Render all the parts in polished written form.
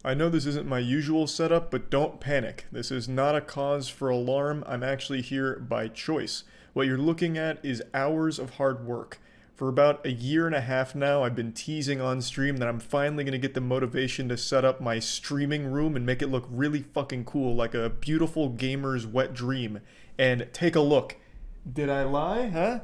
I know this isn't my usual setup, but don't panic. This is not a cause for alarm. I'm actually here by choice. What you're looking at is hours of hard work. For about a year and a half now, I've been teasing on stream that I'm finally going to get the motivation to set up my streaming room and make it look really fucking cool, like a beautiful gamer's wet dream. And take a look. Did I lie, huh?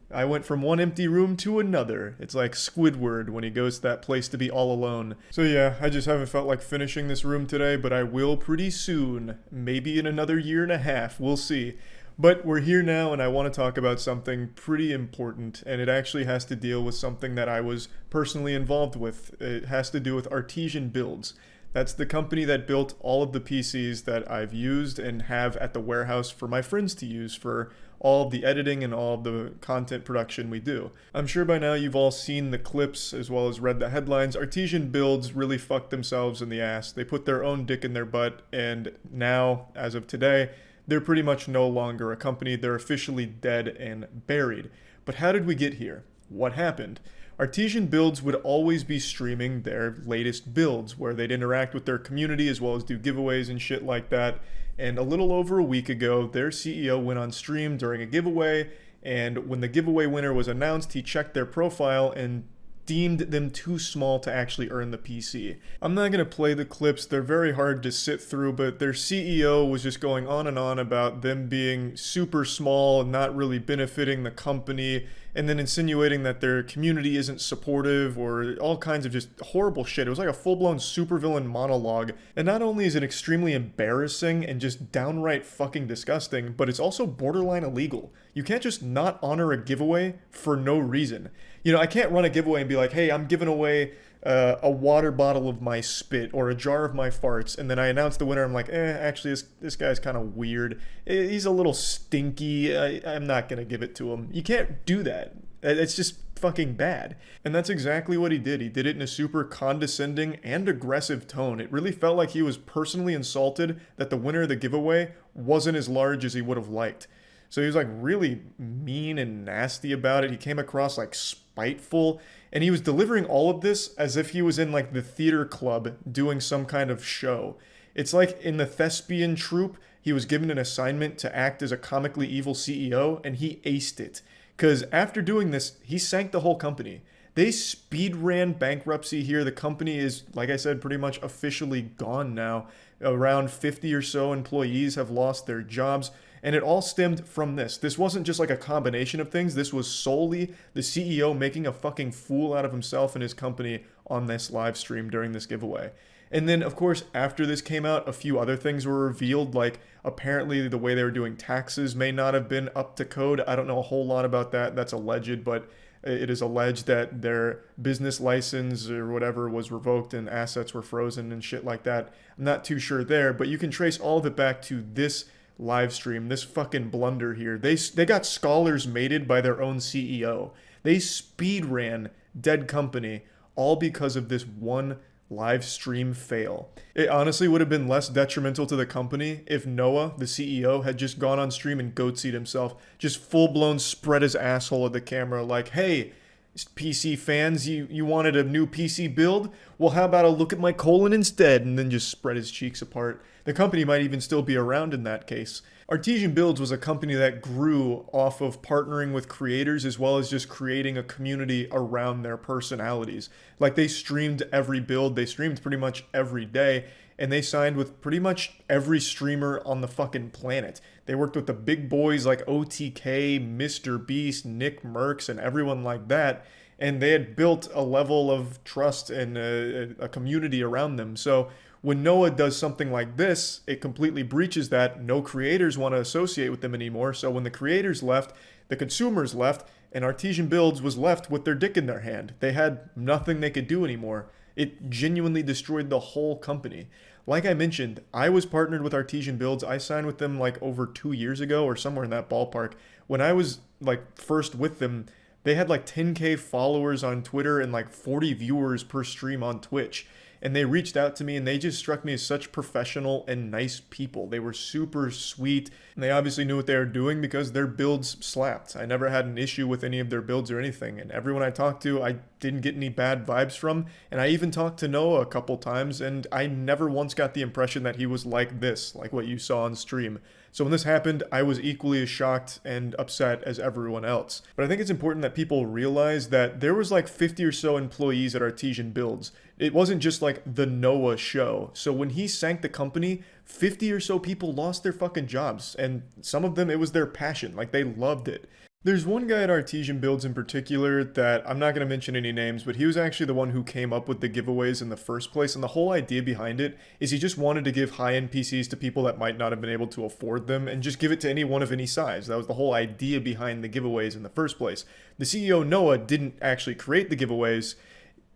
I went from one empty room to another. It's like Squidward when he goes to that place to be all alone. So yeah, I just haven't felt like finishing this room today, but I will pretty soon. Maybe in another year and a half, we'll see. But we're here now and I want to talk about something pretty important, and it actually has to deal with something that I was personally involved with. It has to do with Artesian Builds. That's the company that built all of the PCs that I've used and have at the warehouse for my friends to use for all of the editing and all of the content production we do. I'm sure by now you've all seen the clips as well as read the headlines. Artesian Builds really fucked themselves in the ass. They put their own dick in their butt, and now, as of today, they're pretty much no longer a company. They're officially dead and buried. But how did we get here? What happened? Artesian Builds would always be streaming their latest builds, where they'd interact with their community as well as do giveaways and shit like that. And a little over a week ago, their CEO went on stream during a giveaway, and when the giveaway winner was announced, he checked their profile and deemed them too small to actually earn the PC. I'm not going to play the clips, they're very hard to sit through, but their CEO was just going on and on about them being super small and not really benefiting the company, and then insinuating that their community isn't supportive or all kinds of just horrible shit. It was like a full-blown supervillain monologue. And not only is it extremely embarrassing and just downright fucking disgusting, but it's also borderline illegal. You can't just not honor a giveaway for no reason. You know, I can't run a giveaway and be like, hey, I'm giving away a water bottle of my spit or a jar of my farts, and then I announce the winner. I'm like, actually, this guy's kind of weird. He's a little stinky. I'm not going to give it to him. You can't do that. It's just fucking bad. And that's exactly what he did. He did it in a super condescending and aggressive tone. It really felt like he was personally insulted that the winner of the giveaway wasn't as large as he would have liked. So he was like really mean and nasty about it. He came across like spiteful, and he was delivering all of this as if he was in like the theater club doing some kind of show. It's like in the thespian troupe, he was given an assignment to act as a comically evil CEO, and he aced it. Because after doing this, he sank the whole company. They speed ran bankruptcy here. The company is, like I said, pretty much officially gone now. Around 50 or so employees have lost their jobs. And it all stemmed from this. This wasn't just like a combination of things. This was solely the CEO making a fucking fool out of himself and his company on this live stream during this giveaway. And then, of course, after this came out, a few other things were revealed, like apparently the way they were doing taxes may not have been up to code. I don't know a whole lot about that. That's alleged, but it is alleged that their business license or whatever was revoked and assets were frozen and shit like that. I'm not too sure there, but you can trace all of it back to this live stream, this fucking blunder here. They got scholars mated by their own CEO. They speed ran dead company all because of this one live stream fail. It honestly would have been less detrimental to the company if Noah, the CEO, had just gone on stream and goatsied himself, just full-blown spread his asshole at the camera like, hey, PC fans, you wanted a new PC build? Well, how about I look at my colon instead, and then just spread his cheeks apart. The company might even still be around in that case. Artesian Builds was a company that grew off of partnering with creators as well as just creating a community around their personalities. Like, they streamed every build, they streamed pretty much every day, and they signed with pretty much every streamer on the fucking planet. They worked with the big boys like OTK, Mr. Beast, Nick Merckx, and everyone like that, and they had built a level of trust and a community around them. So when Noah does something like this, it completely breaches that. No creators want to associate with them anymore. So when the creators left, the consumers left, and Artesian Builds was left with their dick in their hand. They had nothing they could do anymore. It genuinely destroyed the whole company. Like I mentioned, I was partnered with Artesian Builds. I signed with them like over 2 years ago or somewhere in that ballpark. When I was like first with them, they had like 10K followers on Twitter and like 40 viewers per stream on Twitch. and they reached out to me, and they just struck me as such professional and nice people. They were super sweet, and they obviously knew what they were doing because their builds slapped. I never had an issue with any of their builds or anything, and everyone I talked to, I didn't get any bad vibes from, and I even talked to Noah a couple times, and I never once got the impression that he was like this, like what you saw on stream. So when this happened, I was equally as shocked and upset as everyone else. But I think it's important that people realize that there was like 50 or so employees at Artesian Builds. It wasn't just like the Noah show. So when he sank the company, 50 or so people lost their fucking jobs. And some of them, it was their passion. Like, they loved it. There's one guy at Artesian Builds in particular that I'm not going to mention any names, but he was actually the one who came up with the giveaways in the first place. And the whole idea behind it is he just wanted to give high-end PCs to people that might not have been able to afford them and just give it to anyone of any size. That was the whole idea behind the giveaways in the first place. The CEO, Noah, didn't actually create the giveaways.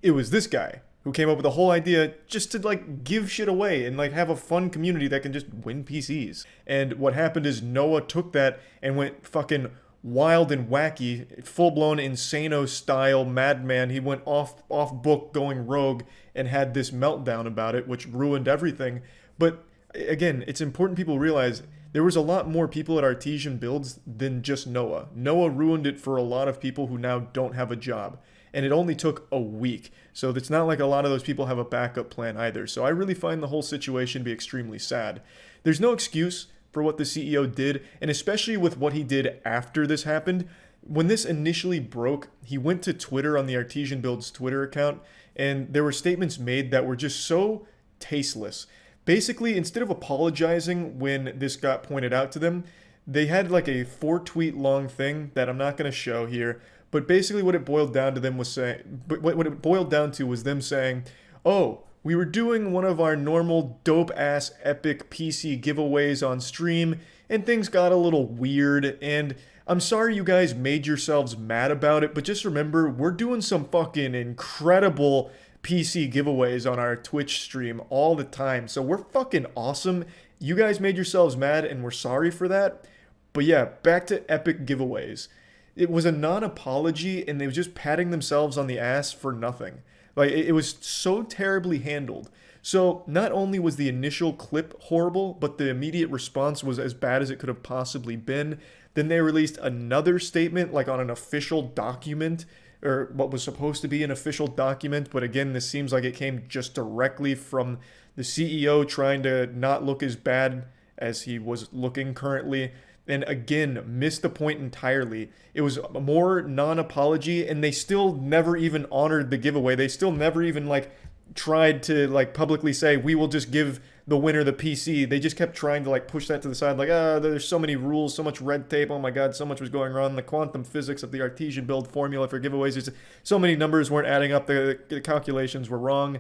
It was this guy who came up with the whole idea just to like give shit away and like have a fun community that can just win PCs. And what happened is Noah took that and went fucking wild and wacky, full-blown insano style madman. He went off book, going rogue, and had this meltdown about it, which ruined everything. But again, it's important people realize there was a lot more people at Artesian Builds than just Noah. Noah ruined it for a lot of people who now don't have a job. And it only took a week. So it's not like a lot of those people have a backup plan either. So I really find the whole situation to be extremely sad. There's no excuse for what the CEO did, and especially with what he did after this happened. When this initially broke, he went to Twitter on the Artesian Builds Twitter account, and there were statements made that were just so tasteless. Basically, instead of apologizing when this got pointed out to them, they had like a 4-tweet long thing that I'm not going to show here, but basically what it boiled down to them was saying, what it boiled down to was them saying, "Oh, we were doing one of our normal dope-ass epic PC giveaways on stream, and things got a little weird, and I'm sorry you guys made yourselves mad about it, but just remember, we're doing some fucking incredible PC giveaways on our Twitch stream all the time, so we're fucking awesome. You guys made yourselves mad, and we're sorry for that. But yeah, back to epic giveaways." It was a non-apology, and they were just patting themselves on the ass for nothing. Like, it was so terribly handled. So not only was the initial clip horrible, but the immediate response was as bad as it could have possibly been. Then they released another statement, like on an official document, or what was supposed to be an official document. But again, this seems like it came just directly from the CEO trying to not look as bad as he was looking currently. And again, missed the point entirely. It was more non-apology, and they still never even honored the giveaway. They still never even like tried to like publicly say, we will just give the winner the PC. They just kept trying to like push that to the side, like, there's so many rules, so much red tape, oh my god, so much was going wrong. The quantum physics of the Artesian build formula for giveaways, is so many numbers weren't adding up, the calculations were wrong.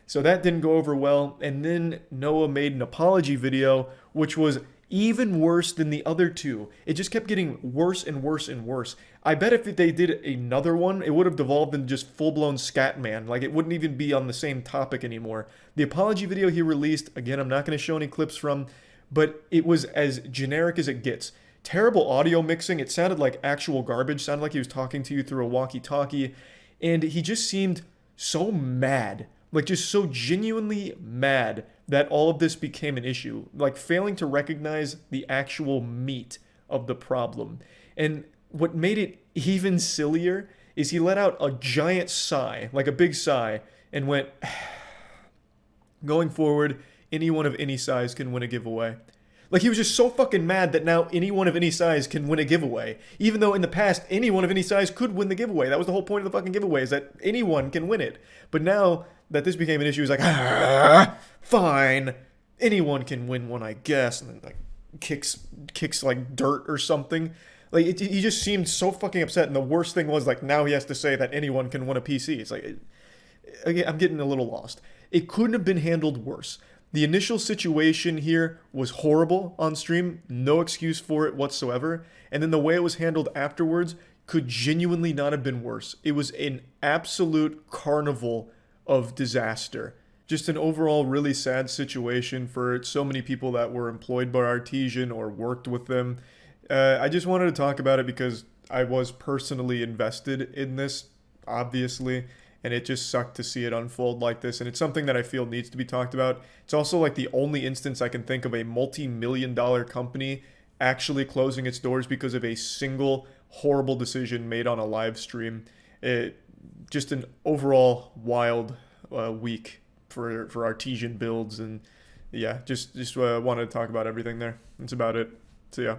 So that didn't go over well. And then Noah made an apology video, which was even worse than the other two. It just kept getting worse and worse and worse. I bet if they did another one, it would have devolved into just full-blown Scatman. Like, it wouldn't even be on the same topic anymore. The apology video he released, again, I'm not going to show any clips from, but it was as generic as it gets. Terrible audio mixing. It sounded like actual garbage. Sounded like he was talking to you through a walkie-talkie. And he just seemed so mad. Like, just so genuinely mad that all of this became an issue, like failing to recognize the actual meat of the problem. And what made it even sillier is he let out a giant sigh, like a big sigh, and went, going forward, anyone of any size can win a giveaway. Like, he was just so fucking mad that now anyone of any size can win a giveaway. Even though in the past, anyone of any size could win the giveaway. That was the whole point of the fucking giveaway, is that anyone can win it. But now that this became an issue, he's like, fine, anyone can win one, I guess. And then like kicks like dirt or something. Like, he just seemed so fucking upset. And the worst thing was, like, now he has to say that anyone can win a PC. It's like, again, I'm getting a little lost. It couldn't have been handled worse. The initial situation here was horrible on stream, no excuse for it whatsoever, and then the way it was handled afterwards could genuinely not have been worse. It was an absolute carnival of disaster. Just an overall really sad situation for so many people that were employed by Artesian or worked with them. I just wanted to talk about it because I was personally invested in this, obviously. and it just sucked to see it unfold like this. And it's something that I feel needs to be talked about. It's also like the only instance I can think of a multi-million-dollar company actually closing its doors because of a single horrible decision made on a live stream. It just an overall wild week for Artesian Builds, and yeah, just wanted to talk about everything there. That's about it. So yeah.